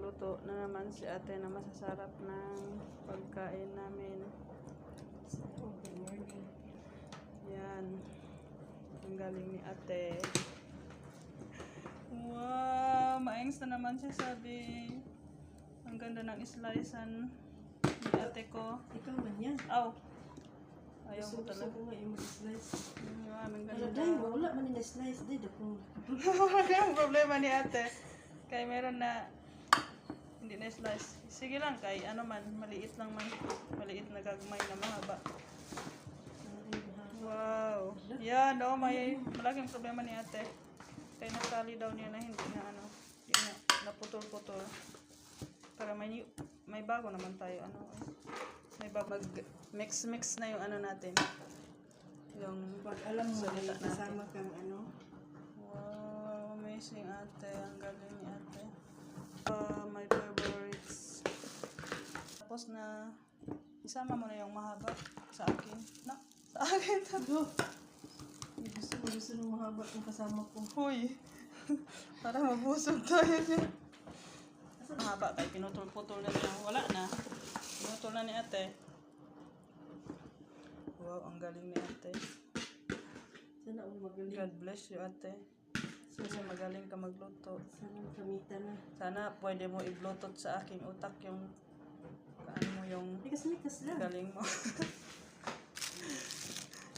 magluto na naman si ate na masasarap ng pagkain namin. Good morning. Yan. Ang galing ni ate. Wow! Maayos na naman siya, sabi. Ang ganda ng slicean ni ate ko. Ikaw man yan. Aw! Ayaw mo Gusto talaga. ko nga yung mag-slice. Ang Pero ganda. dahil wala man yung slice. Dahil dakong Wala ang problema ni ate. Kaya meron na hindi na slice. Sige lang kay ano man, maliit lang man. Maliit na gagmay na mahaba. Wow. Yan, no, may malaking problema ni ate. Kaya natali daw niya na hindi na ano, hindi na naputol-putol. Para may bago naman tayo ano. May bago mix na yung ano natin. Yung pag alam mo salita na kasama kang ano. wow, amazing ate. Ang galing ni ate. My favorites. Tapos na isama mo na yung mahaba sa akin. Na, sa akin to. Gusto ng mahaba ng kasama ko. Huy. Para mabusog tayo niya. Mahaba tayo. Pinutol-putol na niya. Wala na. Pinutol na ni ate. Wow, ang galing ni ate. Sana ako magaling. God bless you ate. Kasi magaling ka magluto. Sana kamitan na. Sana pwede mo i-bluetooth sa aking utak yung ano mo yung Likas lang. galing mo.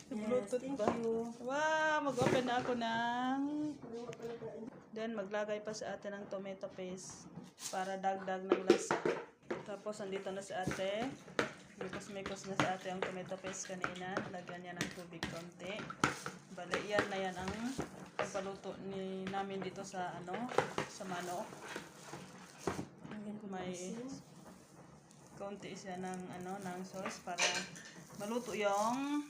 Yes, Bluetooth thank ba? you. Wow, mag-open na ako ng then maglagay pa sa ate ng tomato paste para dagdag ng lasa. Tapos andito na si ate. Mikos-mikos na sa ate ang tomato paste kanina. Lagyan niya ng tubig konti. Bale, yan na yan ang pagpaluto namin dito sa ano, sa manok. May konti siya ng ano, ng sauce para maluto yung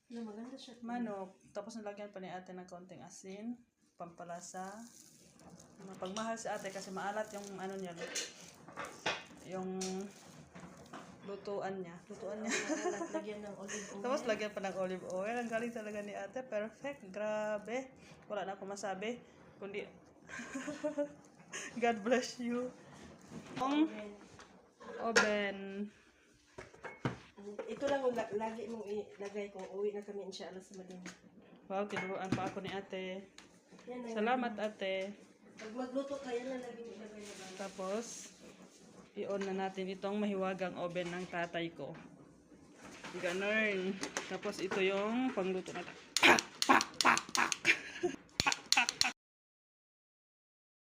maganda siya. manok. Tapos nalagyan pa ni ate ng konting asin, pampalasa. Mapagmahal si ate kasi maalat yung ano niya, yung lutuan niya. Lagyan ng olive oil. Tapos lagyan pa ng olive oil. Ang galing talaga ni ate. Perfect. Grabe. Wala na akong masabi. Kundi God bless you. Ang oven. Ito lang yung lagi mong ilagay kung uwi na kami inshallah sa Madina. Wow, tinuruan pa ako ni ate. Yan na. Salamat ate. Pag magluto ka, yan na lagi mo ilagay na ba? Tapos, i-on na natin itong mahiwagang oven ng tatay ko. Ganun. Tapos ito yung pangluto natin.